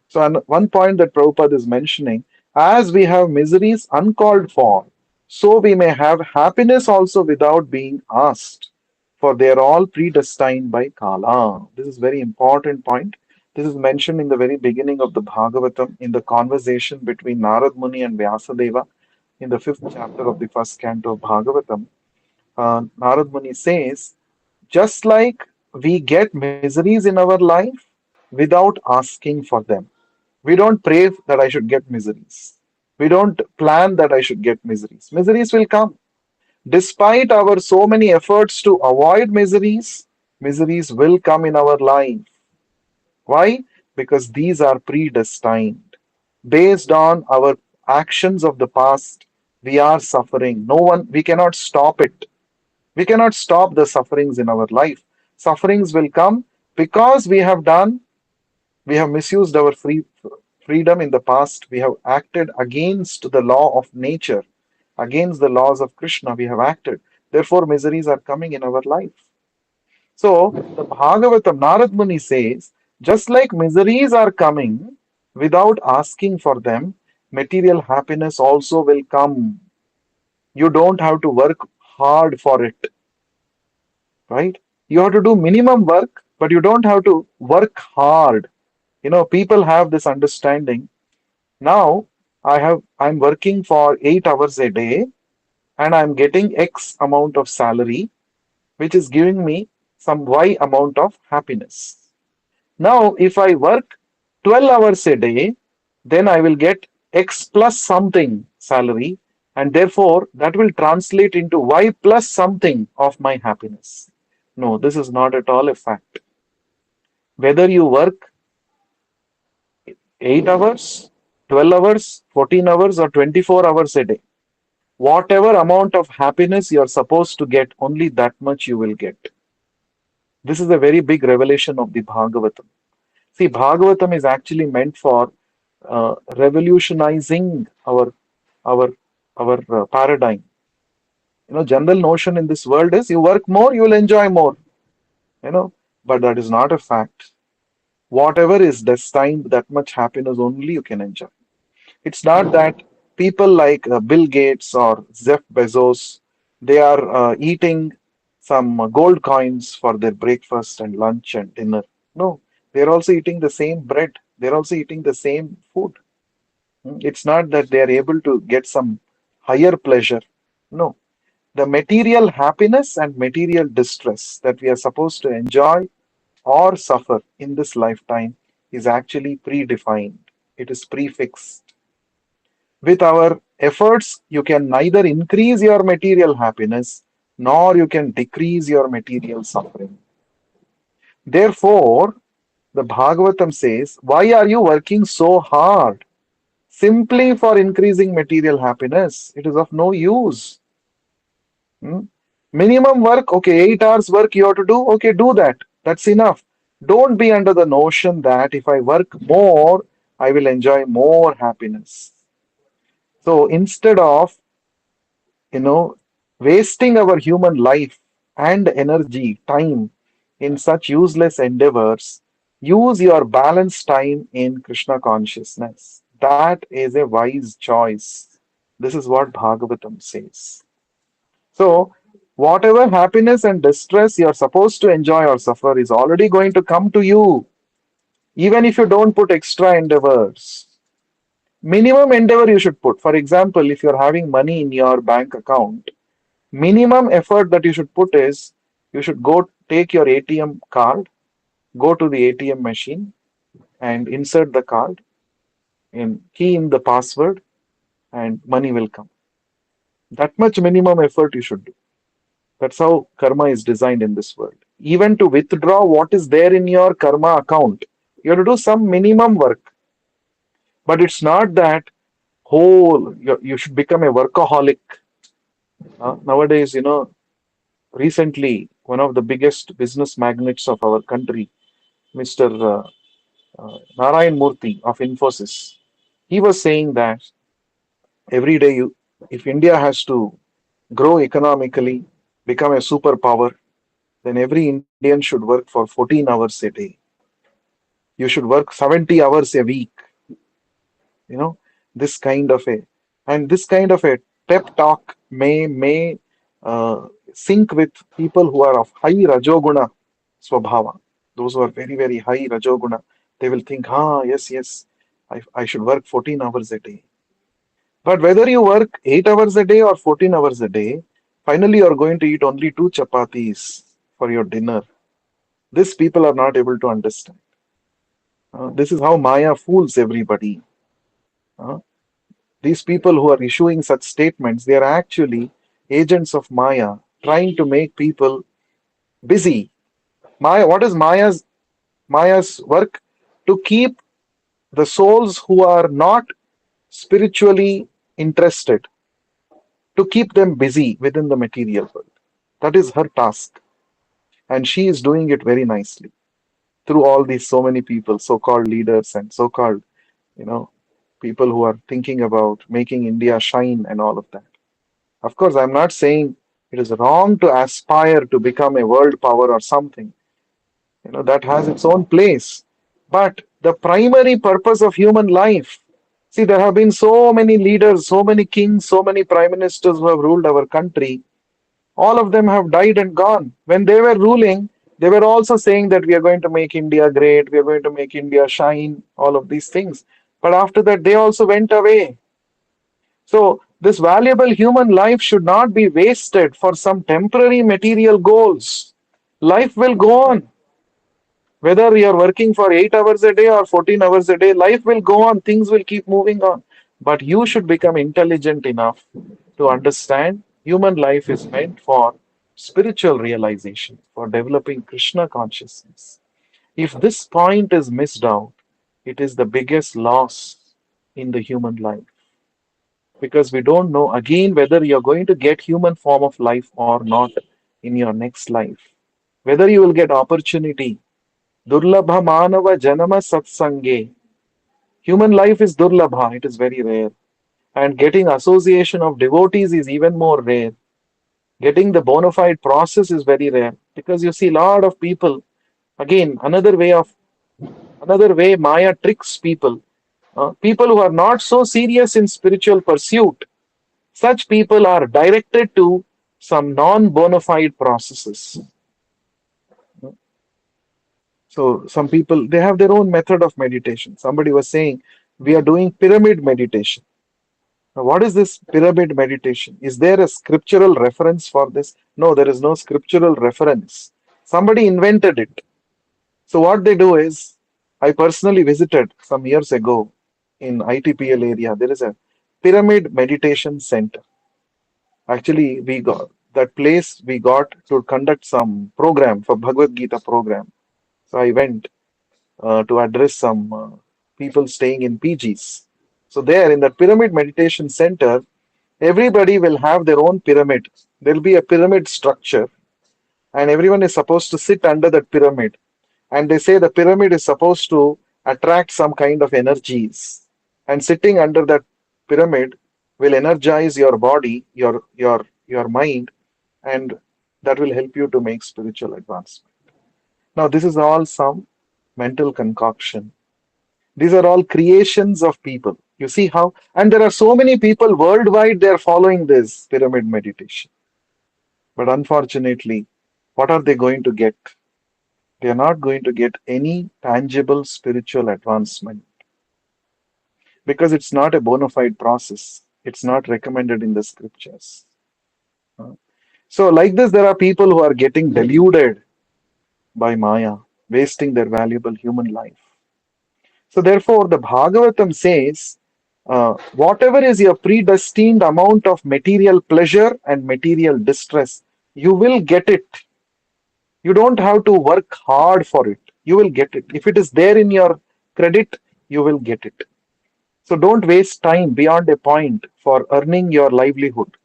So one point that Prabhupada is mentioning, as we have miseries uncalled for, so we may have happiness also without being asked, for they are all predestined by Kala. This is very important point. This is mentioned in the very beginning of the Bhagavatam in the conversation between Narad Muni and Vyasadeva in the fifth chapter of the first canto of Bhagavatam. Narad Muni says, just like we get miseries in our life without asking for them. We don't pray that I should get miseries. We don't plan that I should get miseries. Miseries will come. Despite our so many efforts to avoid miseries, miseries will come in our life. Why? Because these are predestined. Based on our actions of the past, we are suffering. No one, we cannot stop it. We cannot stop the sufferings in our life. Sufferings will come because we have misused our freedom in the past. We have acted against the law of nature, against the laws of Krishna. We have acted. Therefore, miseries are coming in our life. So, the Bhagavatam, Narad Muni says, just like miseries are coming without asking for them, material happiness also will come. You don't have to work hard for it, right? You have to do minimum work, but you don't have to work hard. People have this understanding. Now, I'm working for 8 hours a day and I'm getting X amount of salary, which is giving me some Y amount of happiness. Now, if I work 12 hours a day, then I will get X plus something salary, and therefore that will translate into Y plus something of my happiness. No, this is not at all a fact. Whether you work 8 hours, 12 hours, 14 hours, or 24 hours a day, whatever amount of happiness you are supposed to get, only that much you will get. This is a very big revelation of the Bhagavatam. See, Bhagavatam is actually meant for revolutionizing our paradigm. General notion in this world is you work more, you will enjoy more. But that is not a fact. Whatever is destined, that much happiness only you can enjoy. It's not that people like Bill Gates or Jeff Bezos, they are eating some gold coins for their breakfast and lunch and dinner. No, they're also eating the same bread. They're also eating the same food. It's not that they are able to get some higher pleasure. No, the material happiness and material distress that we are supposed to enjoy or suffer in this lifetime is actually predefined. It is prefixed with our efforts, you can neither increase your material happiness nor you can decrease your material suffering. Therefore, the Bhagavatam says, why are you working so hard simply for increasing material happiness? It is of no use. Hmm? Minimum work, okay, 8 hours work you have to do, okay, do that. That's enough. Don't be under the notion that if I work more, I will enjoy more happiness. So instead of, you know, wasting our human life and energy, time in such useless endeavors, use your balanced time in Krishna consciousness. That is a wise choice. This is what Bhagavatam says. So, whatever happiness and distress you're supposed to enjoy or suffer is already going to come to you, even if you don't put extra endeavors. Minimum endeavor you should put. For example, if you're having money in your bank account, minimum effort that you should put is you should go take your ATM card, go to the ATM machine and insert the card and key in the password and money will come. That much minimum effort you should do. That's how karma is designed in this world. Even to withdraw what is there in your karma account, you have to do some minimum work. But it's not that whole, you should become a workaholic. Nowadays, recently, one of the biggest business magnates of our country, Mr. Narayan Murthy of Infosys, he was saying that every day, if India has to grow economically, become a superpower, then every Indian should work for 14 hours a day. You should work 70 hours a week. You know, this kind of a this kind of a pep talk may sync with people who are of high rajoguna swabhava. Those who are very very high rajoguna, they will think, yes yes, I should work 14 hours a day. But whether you work 8 hours a day or 14 hours a day, finally you are going to eat only two chapatis for your dinner. This people are not able to understand. This is how Maya fools everybody. Uh, these people who are issuing such statements, they are actually agents of Maya, trying to make people busy. Maya, what is Maya's work? To keep the souls who are not spiritually interested, to keep them busy within the material world. That is her task, and she is doing it very nicely through all these so many people, so-called leaders and so-called, you know, people who are thinking about making India shine and all of that. Of course, I'm not saying it is wrong to aspire to become a world power or something. That has its own place. But the primary purpose of human life, see, there have been so many leaders, so many kings, so many prime ministers who have ruled our country. All of them have died and gone. When they were ruling, they were also saying that we are going to make India great, we are going to make India shine, all of these things. But after that, they also went away. So, this valuable human life should not be wasted for some temporary material goals. Life will go on. Whether you are working for 8 hours a day or 14 hours a day, life will go on, things will keep moving on. But you should become intelligent enough to understand human life is meant for spiritual realization, for developing Krishna consciousness. If this point is missed out, it is the biggest loss in the human life because we don't know again whether you're going to get human form of life or not in your next life, whether you will get opportunity. Durlabha manava janama satsange. Human life is durlabha, it is very rare. And getting association of devotees is even more rare. Getting the bona fide process is very rare because you see a lot of people. Again, another way Maya tricks people. People who are not so serious in spiritual pursuit, such people are directed to some non bona fide processes. So some people they have their own method of meditation. Somebody was saying we are doing pyramid meditation. Now, what is this pyramid meditation? Is there a scriptural reference for this? No, there is no scriptural reference. Somebody invented it. So what they do is, I personally visited some years ago in ITPL area. There is a Pyramid Meditation Center. Actually, we got that place, we got to conduct some program for Bhagavad Gita program. So I went to address some people staying in PGs. So there in the Pyramid Meditation Center, everybody will have their own pyramid. There will be a pyramid structure, and everyone is supposed to sit under that pyramid. And they say the pyramid is supposed to attract some kind of energies. And sitting under that pyramid will energize your body, your mind, and that will help you to make spiritual advancement. Now, this is all some mental concoction. These are all creations of people. You see how, and there are so many people worldwide, they are following this pyramid meditation. But unfortunately, what are they going to get? They are not going to get any tangible spiritual advancement because it's not a bona fide process. It's not recommended in the scriptures. So, like this, there are people who are getting deluded by Maya, wasting their valuable human life. So, therefore, the Bhagavatam says, whatever is your predestined amount of material pleasure and material distress, you will get it. You don't have to work hard for it. You will get it. If it is there in your credit, you will get it. So don't waste time beyond a point for earning your livelihood.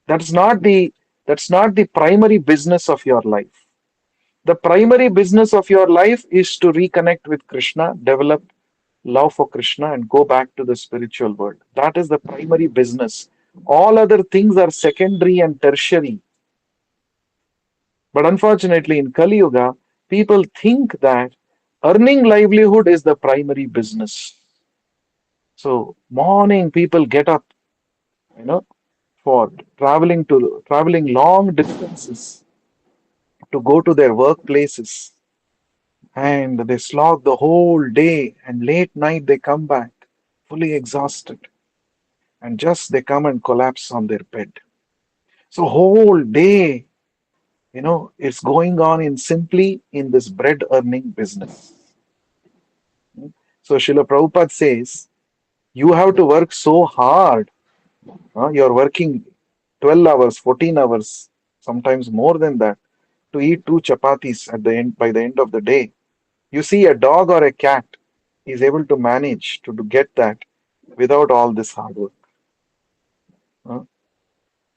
That's not the that's not the primary business of your life. The primary business of your life is to reconnect with Krishna, develop love for Krishna, and go back to the spiritual world. That is the primary business. All other things are secondary and tertiary. But unfortunately, in Kali Yuga, people think that earning livelihood is the primary business. So morning people get up, you know, for traveling long distances to go to their workplaces, and they slog the whole day, and late night they come back fully exhausted, and just they come and collapse on their bed. So whole day, it's going on in simply in this bread earning business. So Srila Prabhupada says, you have to work so hard. You're working 12 hours, 14 hours, sometimes more than that, to eat two chapatis at the end by the end of the day. You see, a dog or a cat is able to manage to get that without all this hard work.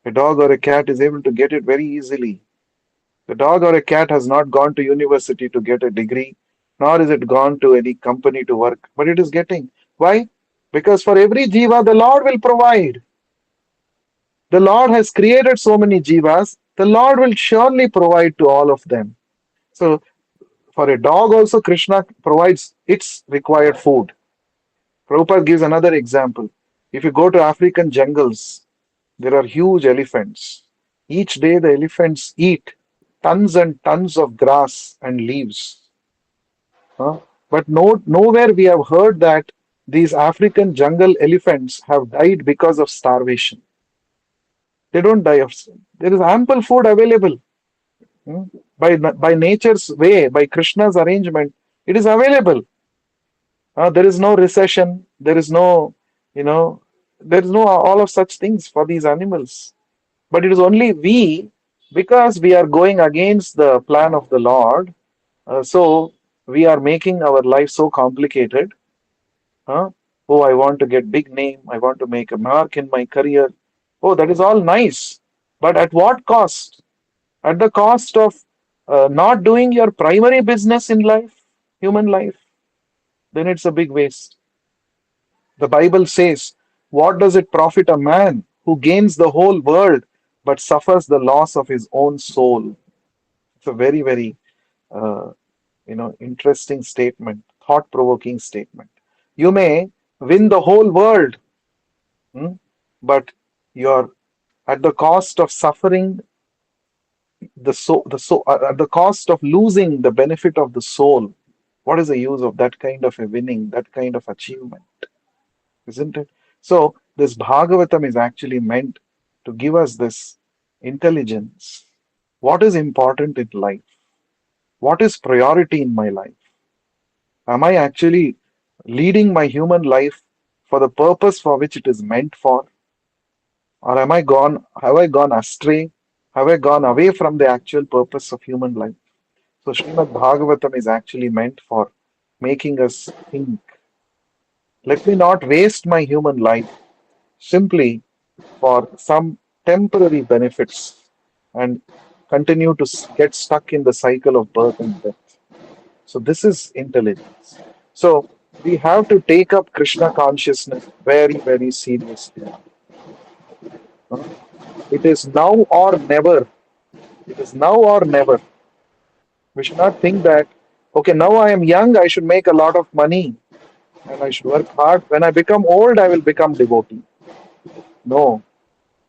A dog or a cat is able to get it very easily. The dog or a cat has not gone to university to get a degree, nor is it gone to any company to work, but it is getting. Why? Because for every jiva, the Lord will provide. The Lord has created so many jivas, the Lord will surely provide to all of them. So, for a dog, also, Krishna provides its required food. Prabhupada gives another example. If you go to African jungles, there are huge elephants. Each day, the elephants eat tons and tons of grass and leaves. But nowhere we have heard that these African jungle elephants have died because of starvation. They don't die of. There is ample food available. By nature's way, by Krishna's arrangement, it is available. There is no recession. There is no, there is no all of such things for these animals. But it is only we, because we are going against the plan of the Lord. So we are making our life so complicated. Oh, I want to get big name. I want to make a mark in my career. Oh, that is all nice. But at what cost? At the cost of not doing your primary business in life, human life, then it's a big waste. The Bible says, what does it profit a man who gains the whole world but suffers the loss of his own soul? It's a very, very, interesting statement, thought-provoking statement. You may win the whole world, but you're at the cost of suffering at the cost of losing the benefit of the soul. What is the use of that kind of a winning, that kind of achievement? Isn't it? So, this Bhagavatam is actually meant to give us this intelligence. What is important in life? What is priority in my life? Am I actually leading my human life for the purpose for which it is meant for? Or have I gone astray? Have I gone away from the actual purpose of human life? So Srimad Bhagavatam is actually meant for making us think. Let me not waste my human life simply for some temporary benefits and continue to get stuck in the cycle of birth and death. So this is intelligence. So we have to take up Krishna consciousness very, very seriously. Uh, It is now or never. It is now or never. We should not think that, okay, now I am young, I should make a lot of money and I should work hard. When I become old, I will become devotee. No,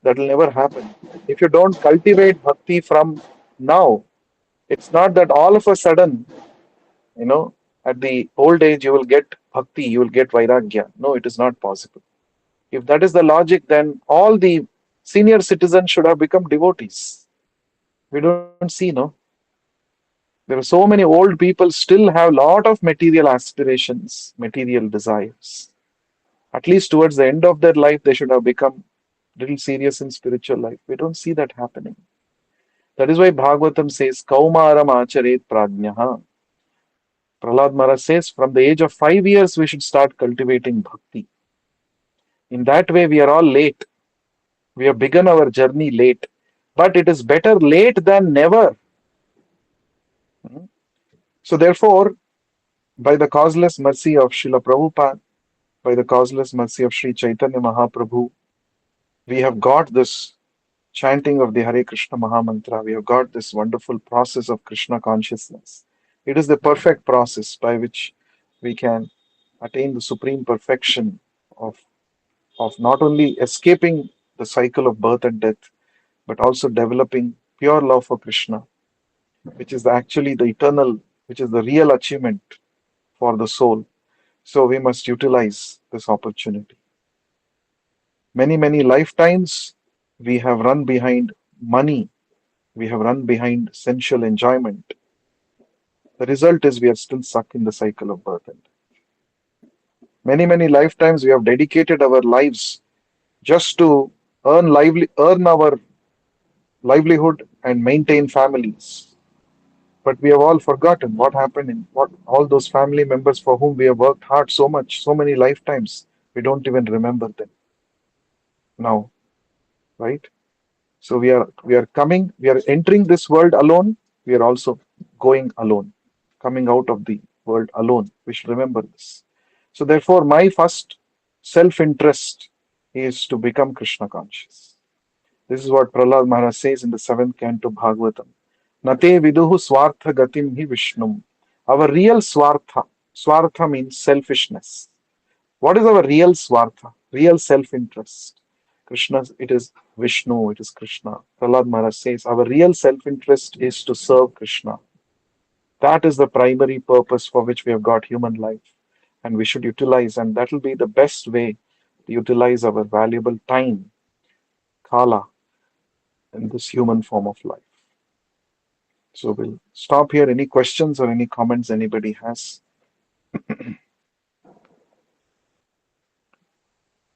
that will never happen. If you don't cultivate bhakti from now, it's not that all of a sudden, you know, at the old age you will get bhakti, you will get vairagya. No, it is not possible. If that is the logic, then all the senior citizens should have become devotees. We don't see, no. There are so many old people still have lot of material aspirations, material desires. At least towards the end of their life, they should have become little serious in spiritual life. We don't see that happening. That is why Bhagavatam says, Kaumaram acharet prajnaha. Prahlad Maharaj says, from the age of 5 years, we should start cultivating bhakti. In that way, we are all late. We have begun our journey late. But it is better late than never. So, therefore, by the causeless mercy of Srila Prabhupada, by the causeless mercy of Sri Chaitanya Mahaprabhu, we have got this chanting of the Hare Krishna Mahamantra. We have got this wonderful process of Krishna consciousness. It is the perfect process by which we can attain the supreme perfection of, of not only escaping the cycle of birth and death, but also developing pure love for Krishna, which is actually the eternal, which is the real achievement for the soul. So we must utilize this opportunity. Many, many lifetimes we have run behind money, we have run behind sensual enjoyment. The result is we are still stuck in the cycle of birth and death. Many, many lifetimes we have dedicated our lives just to earn our livelihood and maintain families. But we have all forgotten what happened in what all those family members for whom we have worked hard so much, so many lifetimes. We don't even remember them now, right? So we are entering this world alone. We are also going alone, coming out of the world alone. We should remember this. So therefore, my first self-interest is to become Krishna conscious. This is what Prahlad Maharaj says in the seventh canto Bhagavatam. Nate viduhu swartha gatim hi Vishnum. Our real swartha means selfishness. What is our real swartha? Real self-interest. Krishna, it is Vishnu, it is Krishna. Prahlad Maharaj says, our real self-interest is to serve Krishna. That is the primary purpose for which we have got human life. And we should utilize, and that will be the best way to utilize our valuable time, kala, in this human form of life. So we'll stop here. Any questions or any comments anybody has?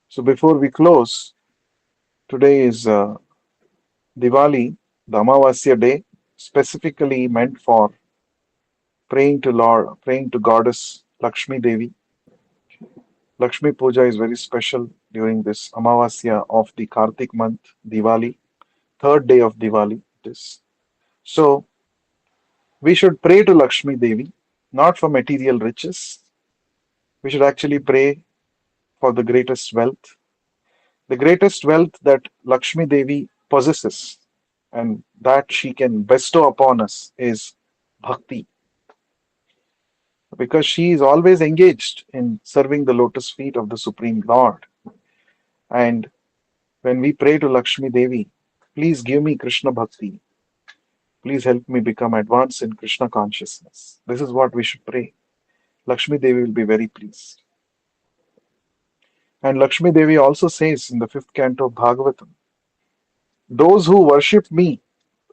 So before we close, today is Diwali, the Amavasya day, specifically meant for praying to Goddess Lakshmi Devi. Lakshmi Puja is very special during this Amavasya of the Kartik month, Diwali, third day of Diwali. It is. So we should pray to Lakshmi Devi, not for material riches. We should actually pray for the greatest wealth that Lakshmi Devi possesses and that she can bestow upon us is bhakti, because she is always engaged in serving the lotus feet of the Supreme Lord. And when we pray to Lakshmi Devi, please give me Krishna Bhakti, please help me become advanced in Krishna consciousness. This is what we should pray. Lakshmi Devi will be very pleased. And Lakshmi Devi also says in the fifth canto of Bhagavatam, those who worship me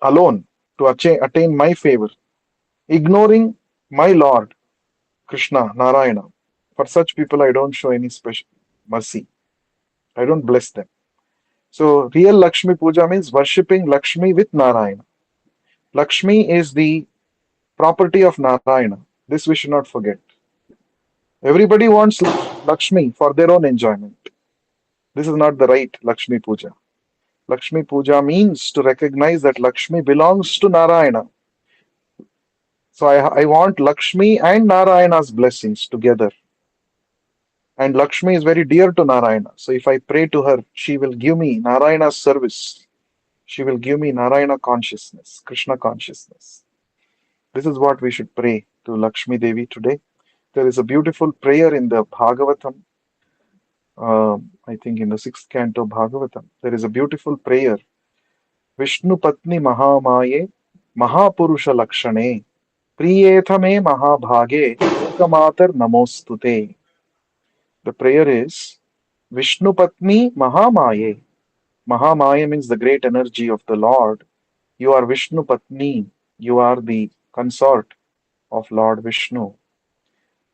alone to attain my favor, ignoring my Lord, Krishna, Narayana, for such people I don't show any special. mercy. I don't bless them. So real Lakshmi Puja means worshipping Lakshmi with Narayana. Lakshmi is the property of Narayana. This we should not forget. Everybody wants Lakshmi for their own enjoyment. This is not the right Lakshmi Puja. Lakshmi Puja means to recognize that Lakshmi belongs to Narayana. So I want Lakshmi and Narayana's blessings together. And Lakshmi is very dear to Narayana. So if I pray to her, she will give me Narayana's service. She will give me Narayana consciousness, Krishna consciousness. This is what we should pray to Lakshmi Devi today. There is a beautiful prayer in the Bhagavatam. I think in the 6th canto Bhagavatam, there is a beautiful prayer. Vishnu Patni Mahamaye Mahapurusha Lakshane Priyethame Mahabhage Lokamatar Namostute. The prayer is Vishnu Patni Mahamaye. Mahamaya means the great energy of the Lord. You are Vishnu Patni. You are the consort of Lord Vishnu.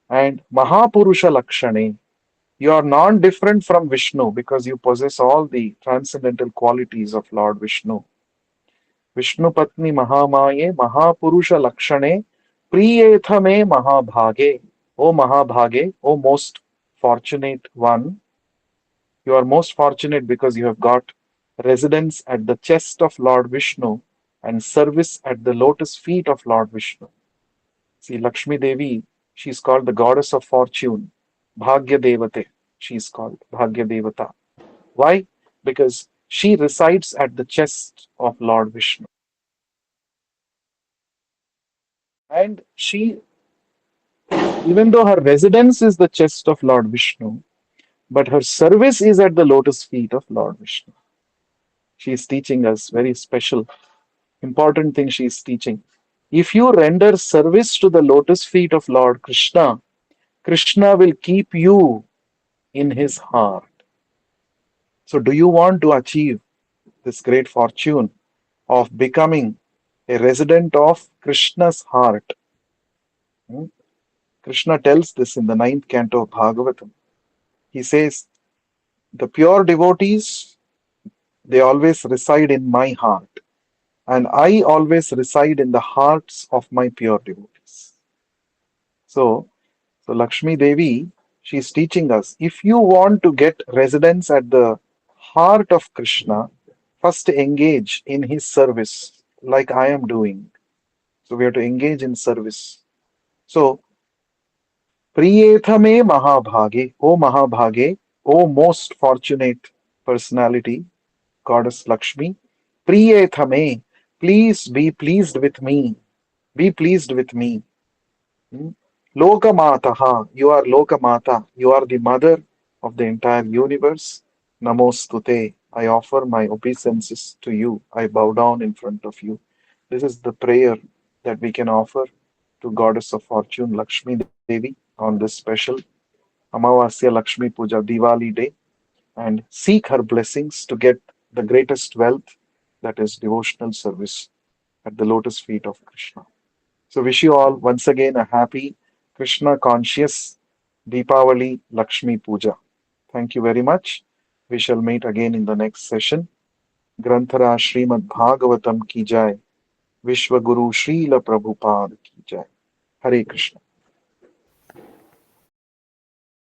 And Mahapurusha Lakshane. You are non-different from Vishnu because you possess all the transcendental qualities of Lord Vishnu. Vishnu Patni Mahamaye Mahapurusha Lakshane Priyethame Mahabhage. O Mahabhage, O most fortunate one, you are most fortunate because you have got residence at the chest of Lord Vishnu and service at the lotus feet of Lord Vishnu. See, Lakshmi Devi, she is called the goddess of fortune. Bhagya Devate, she is called Bhagya Devata. Why? Because she resides at the chest of Lord Vishnu. And she, even though her residence is the chest of Lord Vishnu, but her service is at the lotus feet of Lord Vishnu. She is teaching us very special, important thing she is teaching. If you render service to the lotus feet of Lord Krishna, Krishna will keep you in his heart. So, do you want to achieve this great fortune of becoming a resident of Krishna's heart? Hmm? Krishna tells this in the 9th canto of Bhagavatam. He says, the pure devotees, they always reside in my heart, and I always reside in the hearts of my pure devotees. So Lakshmi Devi, she is teaching us, if you want to get residence at the heart of Krishna, first engage in his service, like I am doing. So we have to engage in service. So, Priyethame Mahabhage, O Mahabhage, O most fortunate personality, Goddess Lakshmi, Priyethame, please be pleased with me. Be pleased with me. Hmm? Lokamataha, you are Lokamata, you are the mother of the entire universe. Namostute, I offer my obeisances to you. I bow down in front of you. This is the prayer that we can offer to Goddess of Fortune, Lakshmi Devi, on this special Amavasya Lakshmi Puja Diwali day and seek her blessings to get the greatest wealth, that is devotional service at the lotus feet of Krishna. So, wish you all once again a happy Krishna conscious Deepavali Lakshmi Puja. Thank you very much. We shall meet again in the next session. Granthara Srimad Bhagavatam ki jai. Vishwa Guru Srila Prabhupada ki jai. Hare Krishna.